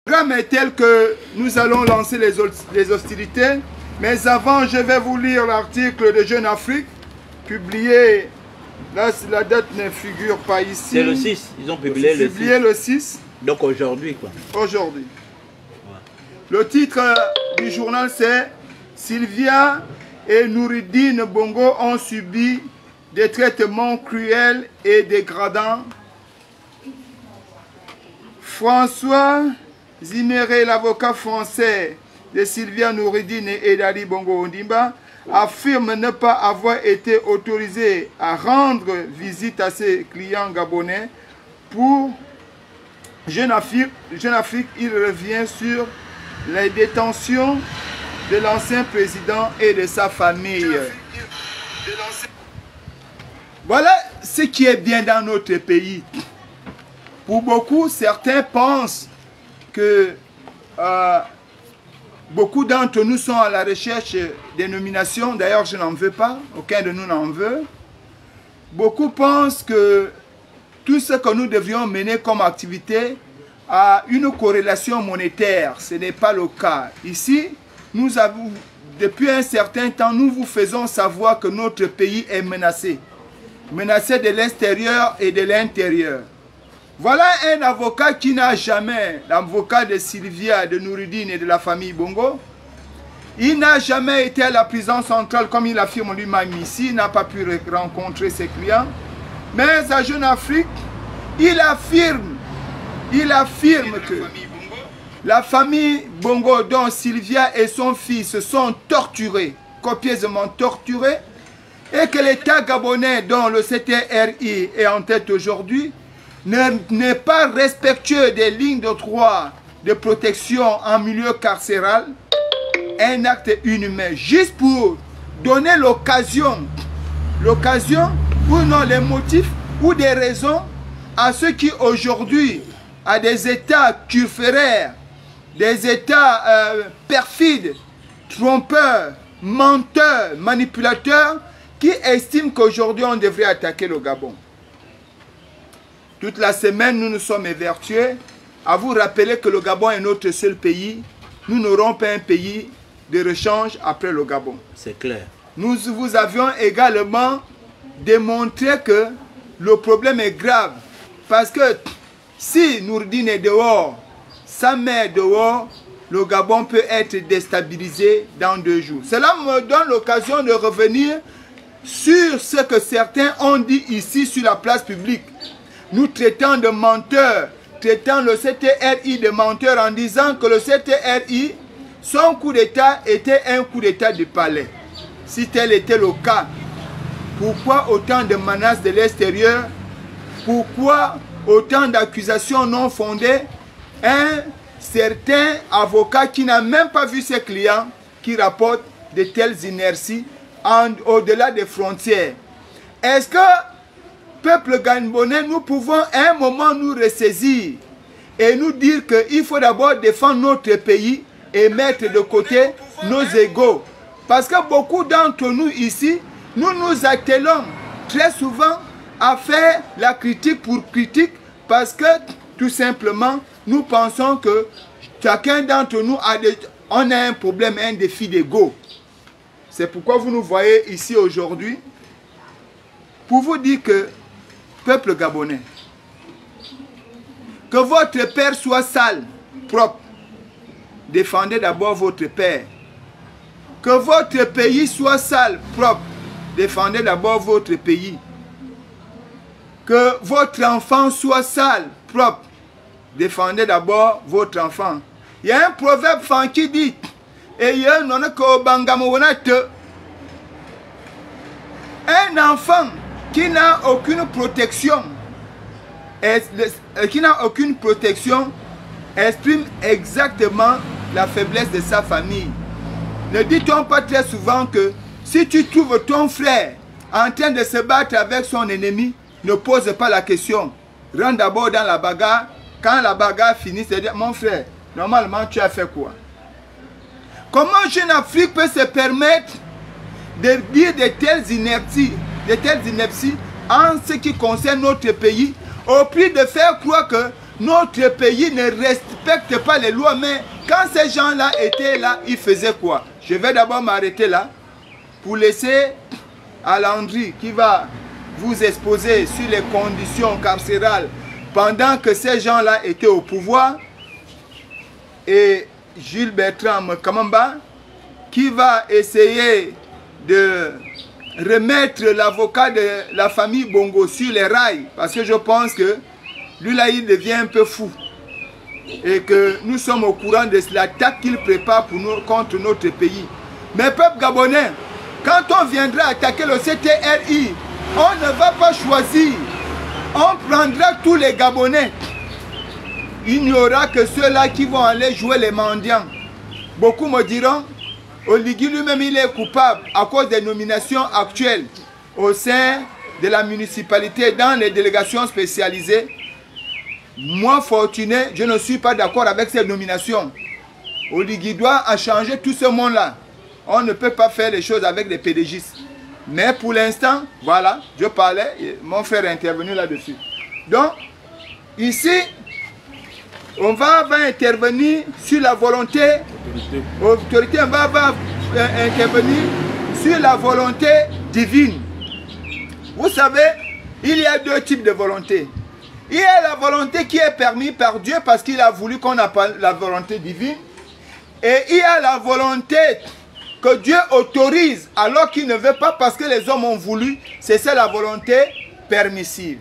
Le programme est tel que nous allons lancer les hostilités, mais avant je vais vous lire l'article de Jeune Afrique, publié, là la date ne figure pas ici. C'est le 6, ils ont publié le 6. Publié le 6. Donc aujourd'hui quoi. Aujourd'hui. Ouais. Le titre du journal c'est « Sylvia et Nouridine Bongo ont subi des traitements cruels et dégradants ». François Ziméré, l'avocat français de Sylvia Nouridine et Dali Bongo Ondimba, affirme ne pas avoir été autorisé à rendre visite à ses clients gabonais. Pour Jeune Afrique, il revient sur les détentions de l'ancien président et de sa famille. Voilà ce qui est bien dans notre pays. Pour beaucoup, certains pensent que beaucoup d'entre nous sont à la recherche des nominations. D'ailleurs, je n'en veux pas. Aucun de nous n'en veut. Beaucoup pensent que tout ce que nous devrions mener comme activité a une corrélation monétaire. Ce n'est pas le cas. Ici, nous avons, depuis un certain temps, nous vous faisons savoir que notre pays est menacé. Menacé de l'extérieur et de l'intérieur. Voilà un avocat qui n'a jamais, l'avocat de Sylvia, de Nouridine et de la famille Bongo, il n'a jamais été à la prison centrale comme il affirme lui-même ici, il n'a pas pu rencontrer ses clients. Mais à Jeune Afrique, il affirme que la famille Bongo dont Sylvia et son fils sont torturés, copieusement torturés, et que l'État gabonais dont le CTRI est en tête aujourd'hui n'est pas respectueux des lignes de droit de protection en milieu carcéral, un acte inhumain, juste pour donner l'occasion ou non les motifs ou des raisons à ceux qui aujourd'hui, à des États turféraires, des États perfides, trompeurs, menteurs, manipulateurs, qui estiment qu'aujourd'hui on devrait attaquer le Gabon. Toute la semaine, nous nous sommes évertués à vous rappeler que le Gabon est notre seul pays. Nous n'aurons pas un pays de rechange après le Gabon. C'est clair. Nous vous avions également démontré que le problème est grave. Parce que si Nouridine est dehors, sa mère est dehors, le Gabon peut être déstabilisé dans 2 jours. Cela me donne l'occasion de revenir sur ce que certains ont dit ici sur la place publique. Nous traitant de menteurs, traitant le CTRI de menteur en disant que le CTRI, son coup d'État était un coup d'État du palais. Si tel était le cas, pourquoi autant de menaces de l'extérieur? Pourquoi autant d'accusations non fondées? Un certain avocat qui n'a même pas vu ses clients, qui rapporte de telles inerties au-delà des frontières. Est-ce que peuple gabonais, nous pouvons à un moment nous ressaisir et nous dire qu'il faut d'abord défendre notre pays et mettre de côté nos égos. Parce que beaucoup d'entre nous ici, nous nous attelons très souvent à faire la critique pour critique parce que tout simplement, nous pensons que chacun d'entre nous a un problème, un défi d'ego. C'est pourquoi vous nous voyez ici aujourd'hui pour vous dire que peuple gabonais, que votre père soit sale, propre, défendez d'abord votre père. Que votre pays soit sale, propre, défendez d'abord votre pays. Que votre enfant soit sale, propre, défendez d'abord votre enfant. Il y a un proverbe qui dit, un enfant qui n'a aucune protection, exprime exactement la faiblesse de sa famille. Ne dit-on pas très souvent que si tu trouves ton frère en train de se battre avec son ennemi, ne pose pas la question. Rentre d'abord dans la bagarre. Quand la bagarre finit, c'est dire, mon frère, normalement tu as fait quoi? Comment Jeune Afrique peut se permettre de dire de telles inerties en ce qui concerne notre pays, au prix de faire croire que notre pays ne respecte pas les lois. Mais quand ces gens-là étaient là, ils faisaient quoi? Je vais d'abord m'arrêter là pour laisser à Landry qui va vous exposer sur les conditions carcérales pendant que ces gens-là étaient au pouvoir, et Jules Bertrand Kamamba qui va essayer de remettre l'avocat de la famille Bongo sur les rails, parce que je pense que lui là il devient un peu fou et que nous sommes au courant de l'attaque qu'il prépare pour nous, contre notre pays. Mais peuple gabonais, quand on viendra attaquer le CTRI, on ne va pas choisir, on prendra tous les Gabonais. Il n'y aura que ceux-là qui vont aller jouer les mendiants. Beaucoup me diront, Oligui lui-même il est coupable à cause des nominations actuelles au sein de la municipalité dans les délégations spécialisées. Moi, Fortuné, je ne suis pas d'accord avec ces nominations. Oligui doit en changer tout ce monde-là. On ne peut pas faire les choses avec des PDGistes. Mais pour l'instant, voilà, je parlais, et mon frère est intervenu là-dessus. Donc, ici, on va intervenir sur la volonté, l'autorité va intervenir sur la volonté divine. Vous savez, il y a deux types de volonté. Il y a la volonté qui est permise par Dieu parce qu'il a voulu qu'on appelle la volonté divine. Et il y a la volonté que Dieu autorise alors qu'il ne veut pas parce que les hommes ont voulu. C'est ça la volonté permissive.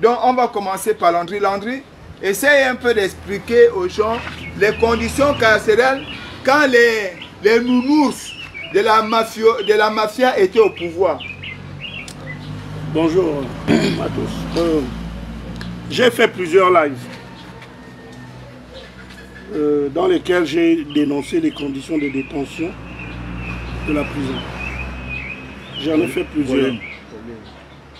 Donc on va commencer par Landry. Landry, essaye un peu d'expliquer aux gens les conditions carcérales quand les nounours de la mafia étaient au pouvoir. Bonjour à tous. J'ai fait plusieurs lives dans lesquels j'ai dénoncé les conditions de détention de la prison. J'en ai fait plusieurs.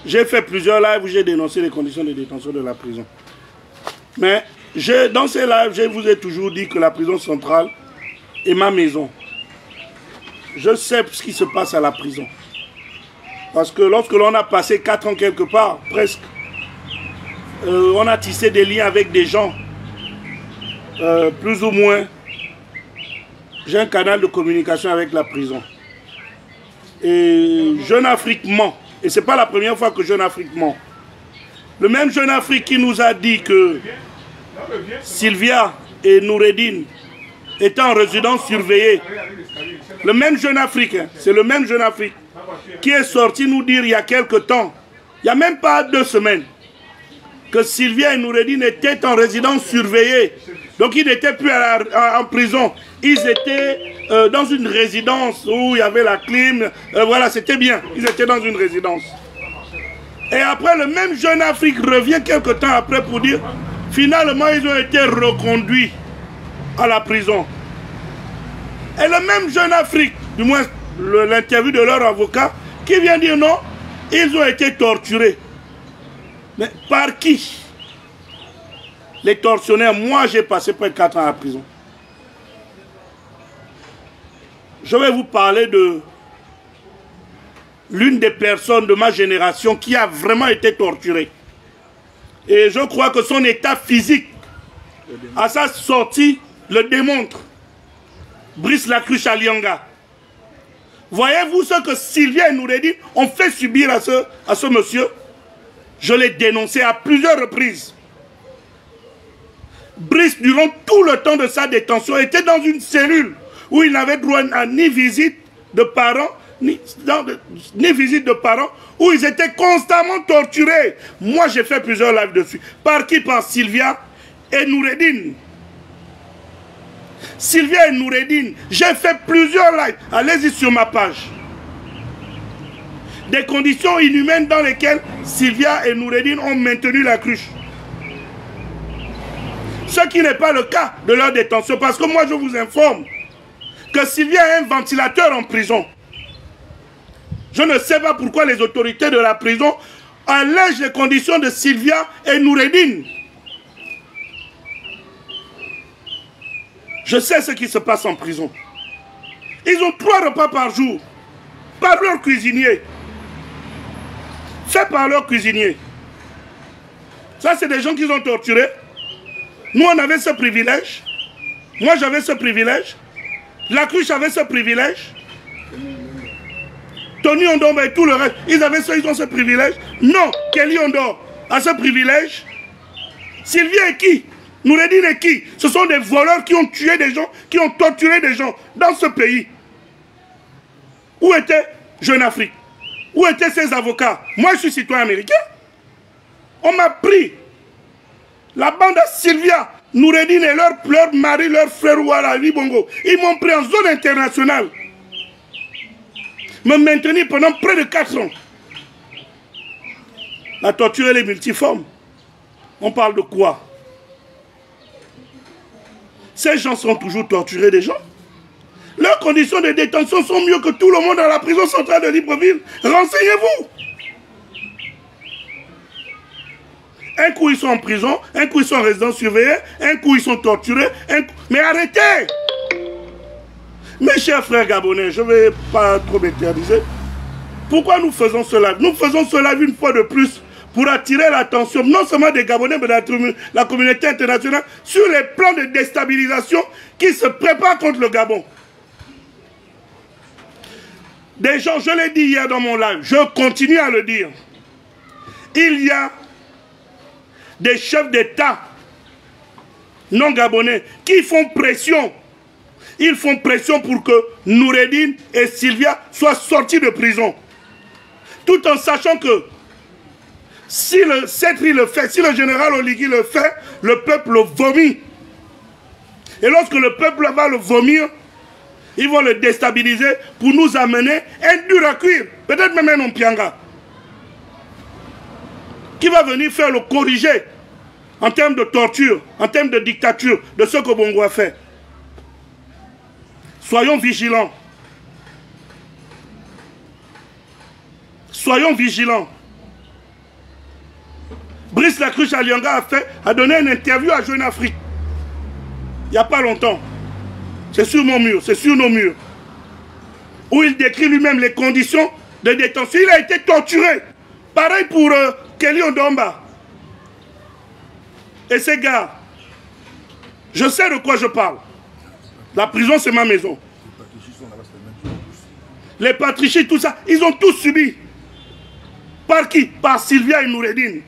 J'ai fait plusieurs lives où j'ai dénoncé les conditions de détention de la prison. Mais dans ces lives, je vous ai toujours dit que la prison centrale est ma maison. Je sais ce qui se passe à la prison. Parce que lorsque l'on a passé 4 ans quelque part, presque, on a tissé des liens avec des gens, plus ou moins. J'ai un canal de communication avec la prison. Et Jeune Afrique ment. Et ce n'est pas la première fois que Jeune Afrique ment. Le même Jeune Afrique qui nous a dit que Sylvia et Noureddine étaient en résidence surveillée. Le même Jeune Afrique, c'est le même Jeune Afrique qui est sorti nous dire il y a quelque temps, il n'y a même pas 2 semaines, que Sylvia et Noureddine étaient en résidence surveillée. Donc ils n'étaient plus en prison. Ils étaient dans une résidence où il y avait la clim. Voilà, c'était bien. Ils étaient dans une résidence. Et après, le même Jeune Afrique revient quelque temps après pour dire, finalement, ils ont été reconduits à la prison. Et le même Jeune Afrique, du moins l'interview de leur avocat, qui vient dire non, ils ont été torturés. Mais par qui? Les tortionnaires, moi j'ai passé près de 4 ans à la prison. Je vais vous parler de l'une des personnes de ma génération qui a vraiment été torturée. Et je crois que son état physique, à sa sortie, le démontre. Brice Lacruche à Lianga. Voyez-vous ce que Sylvia et Noureddine ont fait subir à ce monsieur? Je l'ai dénoncé à plusieurs reprises. Brice, durant tout le temps de sa détention, était dans une cellule où il n'avait droit à ni visite de parents, ni visite de parents, où ils étaient constamment torturés. Moi, j'ai fait plusieurs lives dessus. Par qui? Par Sylvia et Noureddine. Sylvia et Noureddine, j'ai fait plusieurs lives. Allez-y sur ma page. Des conditions inhumaines dans lesquelles Sylvia et Noureddine ont maintenu la cruche. Ce qui n'est pas le cas de leur détention. Parce que moi, je vous informe que Sylvia a un ventilateur en prison. Je ne sais pas pourquoi les autorités de la prison allègent les conditions de Sylvia et Noureddine. Je sais ce qui se passe en prison. Ils ont 3 repas par jour, par leur cuisinier. Fait par leur cuisinier. Ça, c'est des gens qu'ils ont torturés. Nous, on avait ce privilège. Moi, j'avais ce privilège. La Cruche avait ce privilège. Tony Ondomba et tout le reste, ils ont ce privilège. Non, Kelly Ondor a ce privilège. Sylvia et qui? Noureddine et qui? Ce sont des voleurs qui ont tué des gens, qui ont torturé des gens dans ce pays. Où était Jeune Afrique? Où étaient ces avocats? Moi, je suis citoyen américain. On m'a pris. La bande à Sylvia, Noureddine et leur mari, leur frère Ouara Bongo, ils m'ont pris en zone internationale. Me maintenir pendant près de 4 ans. La torture, elle est multiforme. On parle de quoi? Ces gens sont toujours torturés des gens. Leurs conditions de détention sont mieux que tout le monde dans la prison centrale de Libreville. Renseignez-vous. Un coup ils sont en prison, un coup ils sont en résidence surveillée, un coup ils sont torturés, mais arrêtez! Mes chers frères gabonais, je ne vais pas trop m'éterniser. Pourquoi nous faisons cela? Nous faisons cela une fois de plus pour attirer l'attention, non seulement des Gabonais, mais de la communauté internationale, sur les plans de déstabilisation qui se préparent contre le Gabon. Des gens, je l'ai dit hier dans mon live, je continue à le dire. Il y a des chefs d'État non gabonais qui font pression. Ils font pression pour que Noureddine et Sylvia soient sortis de prison. Tout en sachant que si le Cetri le fait, si le général Oligui le fait, le peuple le vomit. Et lorsque le peuple va le vomir, ils vont le déstabiliser pour nous amener un dur à cuire. Peut-être même un Ompianga. Qui va venir faire le corriger en termes de torture, en termes de dictature, de ce que Bongo a fait. Soyons vigilants. Soyons vigilants. Brice Lacruche Alianga a donné une interview à Jeune Afrique. Il n'y a pas longtemps. C'est sur mon mur, c'est sur nos murs. Où il décrit lui-même les conditions de détention. Il a été torturé. Pareil pour Kelly Ondomba. Et ces gars, je sais de quoi je parle. La prison, c'est ma maison. Les patrichies, tout ça, ils ont tous subi. Par qui? Par Sylvia et Noureddine.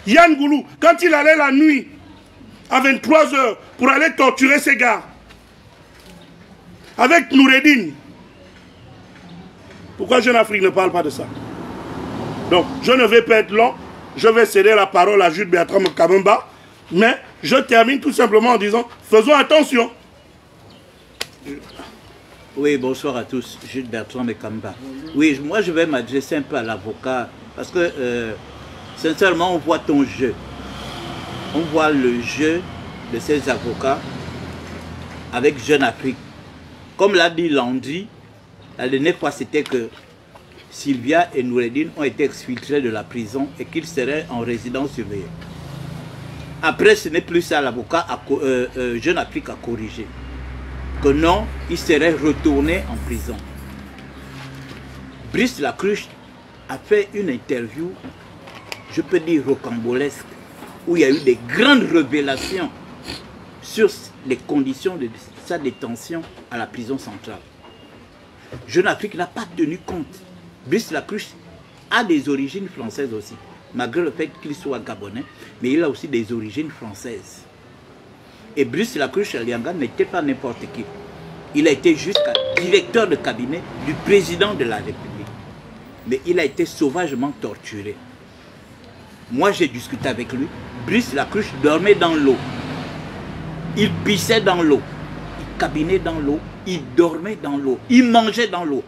Yann Goulou, quand il allait la nuit, à 23 h, pour aller torturer ces gars, avec Noureddine. Pourquoi Jeune Afrique ne parle pas de ça? Donc, je ne vais pas être long. Je vais céder la parole à Jules Bertrand Kamemba. Mais je termine tout simplement en disant, faisons attention. Oui, bonsoir à tous. Jules Bertrand Kamemba. Oui, moi je vais m'adresser un peu à l'avocat. Parce que, sincèrement, on voit ton jeu. On voit le jeu de ces avocats avec Jeune Afrique. Comme l'a dit Landry, la dernière fois c'était que Sylvia et Noureddine ont été exfiltrés de la prison et qu'ils seraient en résidence surveillée. Après, ce n'est plus ça l'avocat Jeune Afrique a corrigé. Que non, ils seraient retournés en prison. Brice Lacruche a fait une interview, je peux dire rocambolesque, où il y a eu des grandes révélations sur les conditions de sa détention à la prison centrale. Jeune Afrique n'a pas tenu compte. Brice Lacruche a des origines françaises aussi, malgré le fait qu'il soit gabonais, mais il a aussi des origines françaises. Et Brice Lacruche Alianga n'était pas n'importe qui. Il a été jusqu'à directeur de cabinet du président de la République. Mais il a été sauvagement torturé. Moi, j'ai discuté avec lui. Brice Lacruche dormait dans l'eau. Il pissait dans l'eau. Il cabinait dans l'eau. Il dormait dans l'eau. Il mangeait dans l'eau.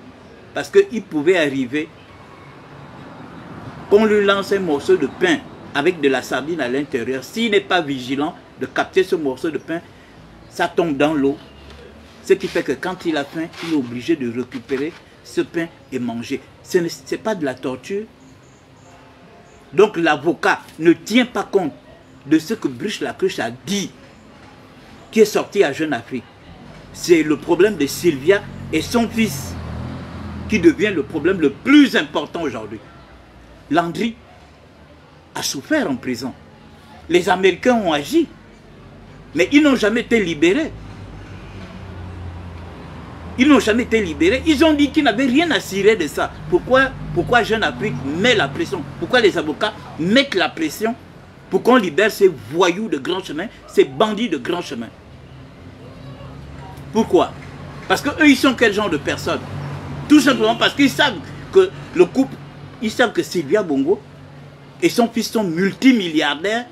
Parce qu'il pouvait arriver qu'on lui lance un morceau de pain avec de la sardine à l'intérieur. S'il n'est pas vigilant de capter ce morceau de pain, ça tombe dans l'eau. Ce qui fait que quand il a faim, il est obligé de récupérer ce pain et manger. Ce n'est pas de la torture. Donc l'avocat ne tient pas compte de ce que Brice Lacruche a dit, qui est sorti à Jeune Afrique. C'est le problème de Sylvia et son fils qui devient le problème le plus important aujourd'hui. Landry a souffert en prison. Les Américains ont agi. Mais ils n'ont jamais été libérés. Ils n'ont jamais été libérés. Ils ont dit qu'ils n'avaient rien à cirer de ça. Pourquoi Jeune Afrique met la pression? Pourquoi les avocats mettent la pression pour qu'on libère ces voyous de grand chemin, ces bandits de grand chemin? Pourquoi? Parce qu'eux, ils sont quel genre de personnes? Tout simplement parce qu'ils savent que le couple, ils savent que Sylvia Bongo et son fils sont multimilliardaires.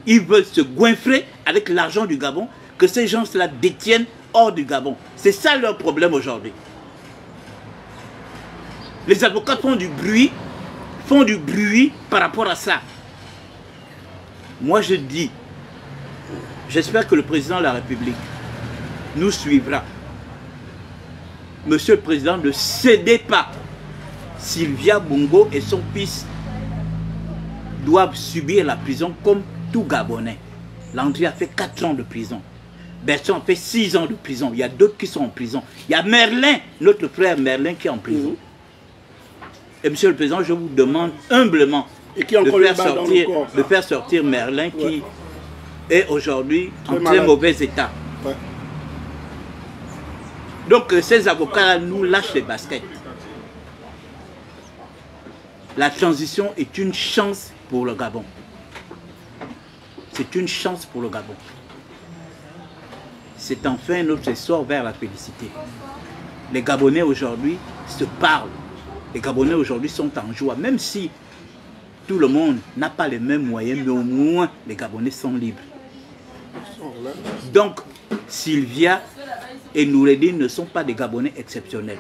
Ils veulent se goinfrer avec l'argent du Gabon que ces gens-là détiennent hors du Gabon. C'est ça leur problème aujourd'hui. Les avocats font du bruit par rapport à ça. Moi je dis, j'espère que le président de la République nous suivra. Monsieur le Président, ne cédez pas. Sylvia Bongo et son fils doivent subir la prison comme tout Gabonais. Landry a fait 4 ans de prison. Bertrand a fait 6 ans de prison. Il y a d'autres qui sont en prison. Il y a Merlin, notre frère Merlin qui est en prison. Et Monsieur le Président, je vous demande humblement de faire sortir Merlin qui est aujourd'hui en très mauvais état. Ouais. Donc ces avocats-là nous lâchent les baskets. La transition est une chance pour le Gabon. C'est une chance pour le Gabon. C'est enfin notre essor vers la félicité. Les Gabonais aujourd'hui se parlent. Les Gabonais aujourd'hui sont en joie. Même si tout le monde n'a pas les mêmes moyens, mais au moins les Gabonais sont libres. Donc, Sylvia et Noureddine ne sont pas des Gabonais exceptionnels.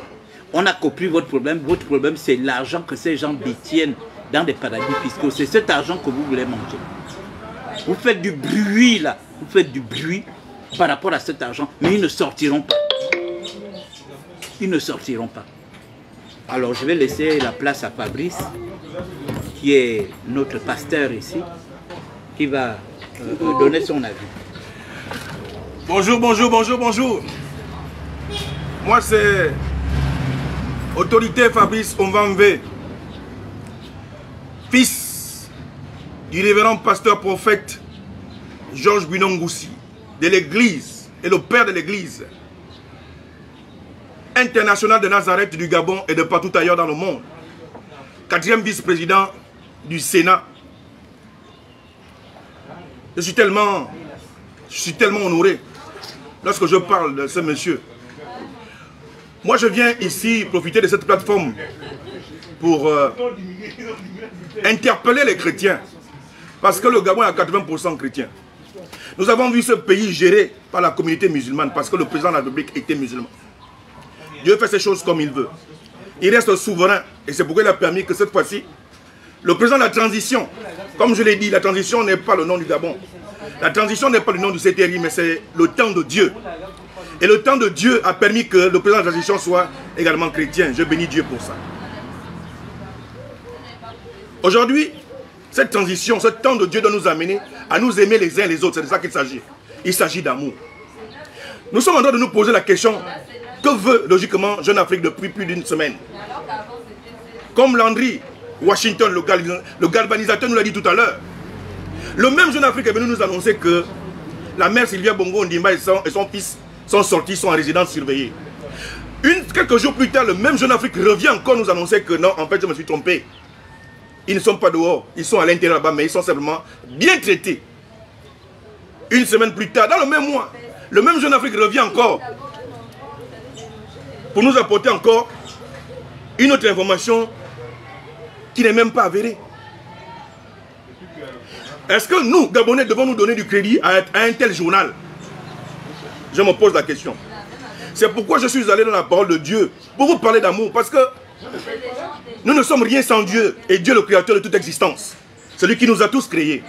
On a compris votre problème. Votre problème, c'est l'argent que ces gens détiennent dans des paradis fiscaux. C'est cet argent que vous voulez manger. Vous faites du bruit là. Vous faites du bruit par rapport à cet argent. Mais ils ne sortiront pas. Ils ne sortiront pas. Alors je vais laisser la place à Fabrice, qui est notre pasteur ici, qui va donner son avis. Bonjour, bonjour, bonjour, bonjour. Moi c'est Autorité Fabrice Onvanvé, fils du révérend pasteur prophète Georges Binongoussi, de l'église et le père de l'église international de Nazareth du Gabon et de partout ailleurs dans le monde. 4e vice-président du Sénat. Je suis tellement honoré lorsque je parle de ce monsieur. Moi, je viens ici profiter de cette plateforme pour interpeller les chrétiens. Parce que le Gabon est à 80% chrétien. Nous avons vu ce pays géré par la communauté musulmane parce que le président de la République était musulman. Dieu fait ses choses comme il veut. Il reste souverain. Et c'est pourquoi il a permis que cette fois-ci, le président de la transition, comme je l'ai dit, la transition n'est pas le nom du Gabon. La transition n'est pas le nom du CTRI, mais c'est le temps de Dieu. Et le temps de Dieu a permis que le président de la transition soit également chrétien. Je bénis Dieu pour ça. Aujourd'hui, cette transition, ce temps de Dieu doit nous amener à nous aimer les uns les autres. C'est de ça qu'il s'agit. Il s'agit d'amour. Nous sommes en train de nous poser la question: que veut logiquement Jeune Afrique depuis plus d'une semaine? Comme Landry Washington, le galvanisateur, nous l'a dit tout à l'heure. Le même Jeune Afrique est venu nous annoncer que la mère Sylvia Bongo Ondimba et son fils sont sortis, sont en résidence surveillée. Quelques jours plus tard, le même Jeune Afrique revient encore nous annoncer que non, en fait, je me suis trompé. Ils ne sont pas dehors, ils sont à l'intérieur là-bas, mais ils sont simplement bien traités. Une semaine plus tard, dans le même mois, le même Jeune Afrique revient encore pour nous apporter encore une autre information qui n'est même pas avérée. Est-ce que nous, Gabonais, devons nous donner du crédit à un tel journal? Je me pose la question. C'est pourquoi je suis allé dans la parole de Dieu, pour vous parler d'amour, parce que nous ne sommes rien sans Dieu, et Dieu le créateur de toute existence, celui qui nous a tous créés.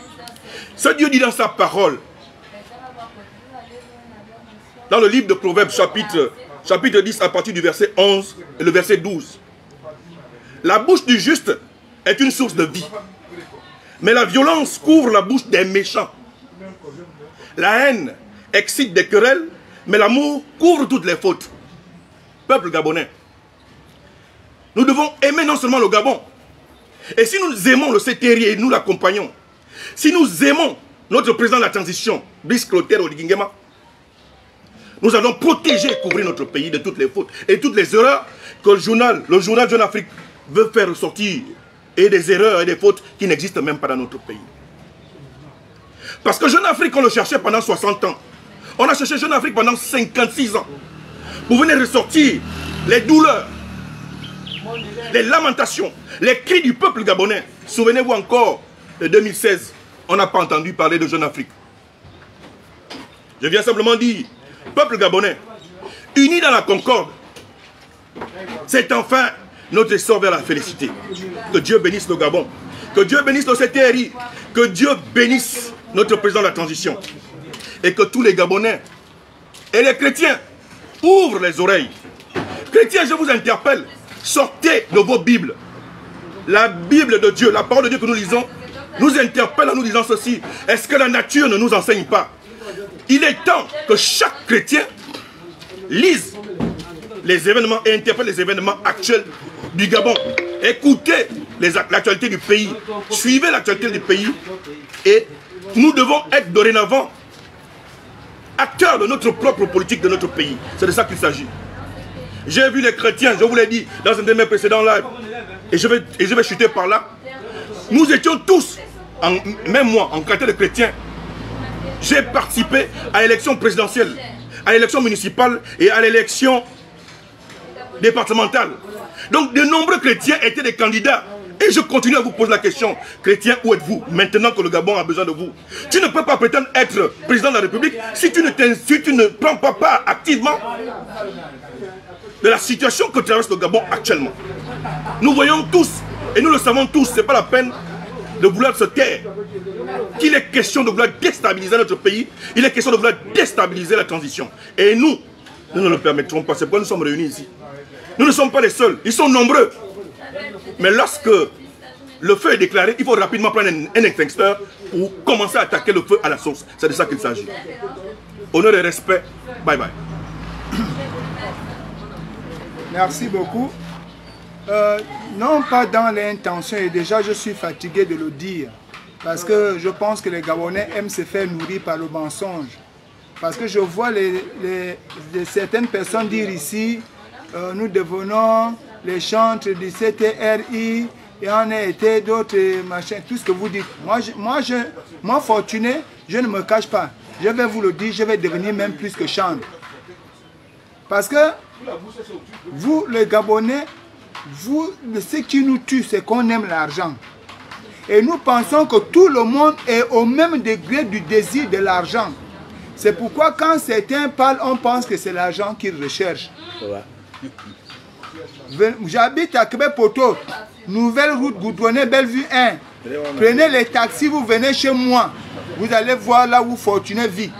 Ce Dieu dit dans sa parole, dans le livre de Proverbes, chapitre 10, à partir du verset 11 et le verset 12. La bouche du juste est une source de vie, mais la violence couvre la bouche des méchants. La haine excite des querelles, mais l'amour couvre toutes les fautes. Peuple gabonais, nous devons aimer non seulement le Gabon, et si nous aimons le CTRI et nous l'accompagnons, si nous aimons notre président de la transition, Brice Clotaire Oligingema, nous allons protéger et couvrir notre pays de toutes les fautes et toutes les erreurs que le journal Jeune Afrique veut faire ressortir, et des erreurs et des fautes qui n'existent même pas dans notre pays. Parce que Jeune Afrique, on le cherchait pendant 60 ans. On a cherché Jeune Afrique pendant 56 ans. Pour venir ressortir les douleurs, les lamentations, les cris du peuple gabonais. Souvenez-vous encore de 2016, on n'a pas entendu parler de Jeune Afrique. Je viens simplement dire, peuple gabonais, unis dans la concorde, c'est enfin notre essor vers la félicité. Que Dieu bénisse le Gabon, que Dieu bénisse le CTRI, que Dieu bénisse notre président de la transition. Et que tous les Gabonais et les chrétiens ouvrent les oreilles. Chrétiens, je vous interpelle, sortez de vos Bibles. La Bible de Dieu, la parole de Dieu que nous lisons, nous interpelle en nous disant ceci. Est-ce que la nature ne nous enseigne pas? Il est temps que chaque chrétien lise les événements et interpelle les événements actuels du Gabon. Écoutez l'actualité du pays. Suivez l'actualité du pays. Et nous devons être dorénavant acteurs de notre propre politique de notre pays. C'est de ça qu'il s'agit. J'ai vu les chrétiens, je vous l'ai dit dans un de mes précédents lives, et je vais chuter par là. Nous étions tous, même moi, en qualité de chrétien, j'ai participé à l'élection présidentielle, à l'élection municipale et à l'élection départementale. Donc de nombreux chrétiens étaient des candidats. Et je continue à vous poser la question, chrétiens, où êtes-vous maintenant que le Gabon a besoin de vous? Tu ne peux pas prétendre être président de la République si tu ne prends pas part activement de la situation que traverse le Gabon actuellement. Nous voyons tous, et nous le savons tous, ce n'est pas la peine de vouloir se taire, qu'il est question de vouloir déstabiliser notre pays, il est question de vouloir déstabiliser la transition. Et nous ne le permettrons pas, c'est pourquoi nous sommes réunis ici. Nous ne sommes pas les seuls, ils sont nombreux. Mais lorsque le feu est déclaré, il faut rapidement prendre un extincteur pour commencer à attaquer le feu à la source. C'est de ça qu'il s'agit. Honneur et respect. Bye bye. Merci beaucoup. Non pas dans l'intention, et déjà je suis fatigué de le dire, parce que je pense que les Gabonais aiment se faire nourrir par le mensonge. Parce que je vois certaines personnes dire ici, nous devenons les chantres du CTRI, et on a été d'autres machins, tout ce que vous dites. Moi fortuné, je ne me cache pas. Je vais vous le dire, je vais devenir même plus que chantre. Parce que vous, les Gabonais, ce qui nous tue, c'est qu'on aime l'argent. Et nous pensons que tout le monde est au même degré du désir de l'argent. C'est pourquoi quand certains parlent, on pense que c'est l'argent qu'ils recherchent. J'habite à Québec-Poteau, nouvelle route goudronnée Bellevue 1. Prenez les taxis, vous venez chez moi. Vous allez voir là où Fortuné vit.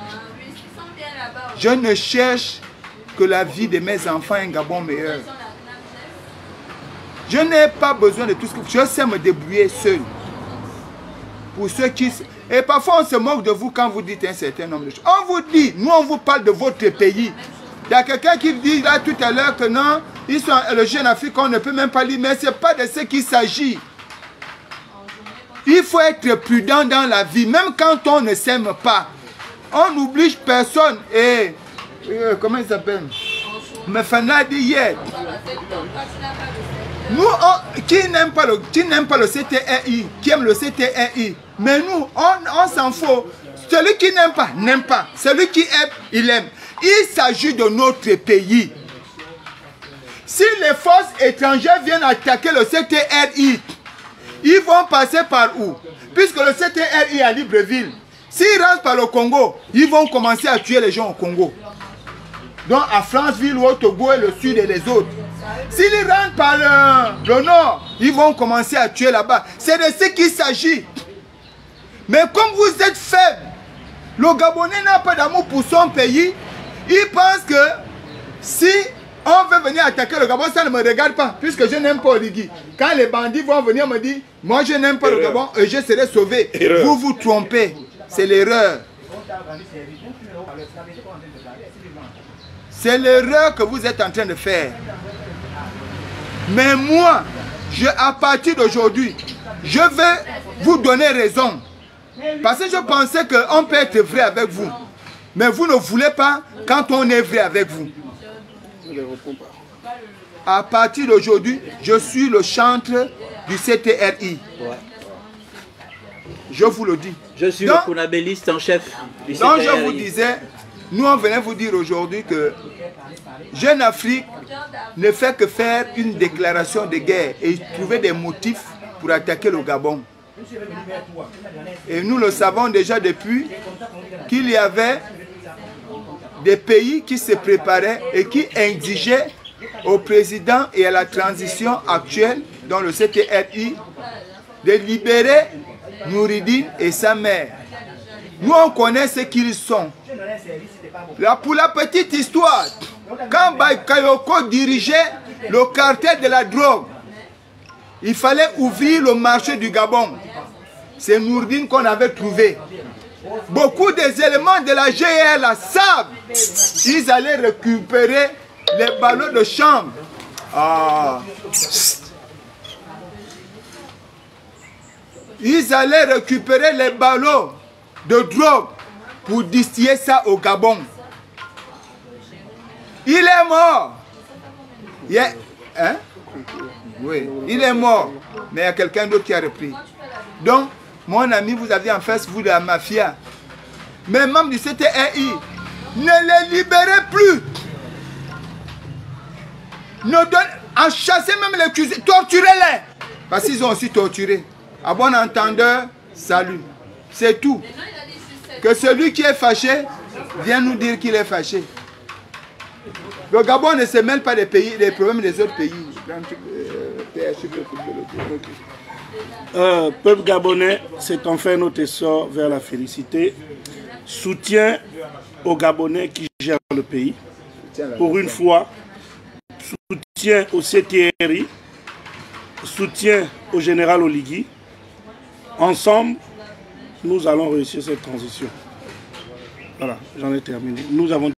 Je ne cherche que la vie de mes enfants un Gabon meilleur. Je n'ai pas besoin de tout ce que... Je sais me débrouiller seul. Pour ceux qui... Et parfois on se moque de vous quand vous dites un certain nombre de choses. On vous dit, nous on vous parle de votre pays. Il y a quelqu'un qui dit là tout à l'heure que non, ils sont le Jeune Afrique, on ne peut même pas lire, mais ce n'est pas de ce qu'il s'agit. Il faut être prudent dans la vie, même quand on ne s'aime pas. On n'oblige personne. Et comment il s'appelle? Mefana dit hier. Nous, qui n'aime pas le CTRI, qui aime le CTRI, mais nous, on s'en fout. Celui qui n'aime pas, n'aime pas. Celui qui aime, il aime. Il s'agit de notre pays. Si les forces étrangères viennent attaquer le CTRI, ils vont passer par où? Puisque le CTRI est à Libreville. S'ils rentrent par le Congo, ils vont commencer à tuer les gens au Congo. Donc à Franceville ou au Togo et le sud et les autres. S'ils rentrent par le nord, ils vont commencer à tuer là-bas. C'est de ce qu'il s'agit. Mais comme vous êtes faibles, le Gabonais n'a pas d'amour pour son pays. Il pense que si on veut venir attaquer le Gabon, ça ne me regarde pas, puisque je n'aime pas Oligui. Quand les bandits vont venir me dire, moi je n'aime pas le Gabon et je serai sauvé. Erreur. Vous vous trompez. C'est l'erreur. C'est l'erreur que vous êtes en train de faire. Mais moi, à partir d'aujourd'hui, je vais vous donner raison. Parce que je pensais qu'on peut être vrai avec vous. Mais vous ne voulez pas quand on est vrai avec vous. À partir d'aujourd'hui, je suis le chantre du CTRI. Je vous le dis. Je suis le kunabéliste en chef du CTRI. Donc je vous disais, nous on venait vous dire aujourd'hui que Jeune Afrique ne fait que faire une déclaration de guerre et trouver des motifs pour attaquer le Gabon. Et nous le savons déjà depuis qu'il y avait des pays qui se préparaient et qui exigeaient au président et à la transition actuelle dans le CTRI de libérer Nouridine et sa mère. Nous on connaît ce qu'ils sont. Là, pour la petite histoire, quand Bakayoko dirigeait le cartel de la drogue, il fallait ouvrir le marché du Gabon. C'est Nouridine qu'on avait trouvé. Beaucoup des éléments de la GR la savent. Ils allaient récupérer les ballots de chambre. Ils allaient récupérer les ballots de drogue pour distiller ça au Gabon. Il est mort. Hein? Oui, il est mort. Mais il y a quelqu'un d'autre qui a repris. Donc, mon ami, vous avez en face, vous, de la mafia. Mais membres du CTRI, ne les libérez plus. Chassez même les cuisines, torturez-les. Parce qu'ils ont aussi torturé. À bon entendeur, salut. C'est tout. Que celui qui est fâché vienne nous dire qu'il est fâché. Le Gabon ne se mêle pas des pays, des problèmes des autres pays. Peuple gabonais, c'est enfin notre essor vers la félicité. Soutien aux Gabonais qui gèrent le pays. Pour une fois, soutien au CTRI, soutien au général Oligui. Ensemble, nous allons réussir cette transition. Voilà, j'en ai terminé. Nous avons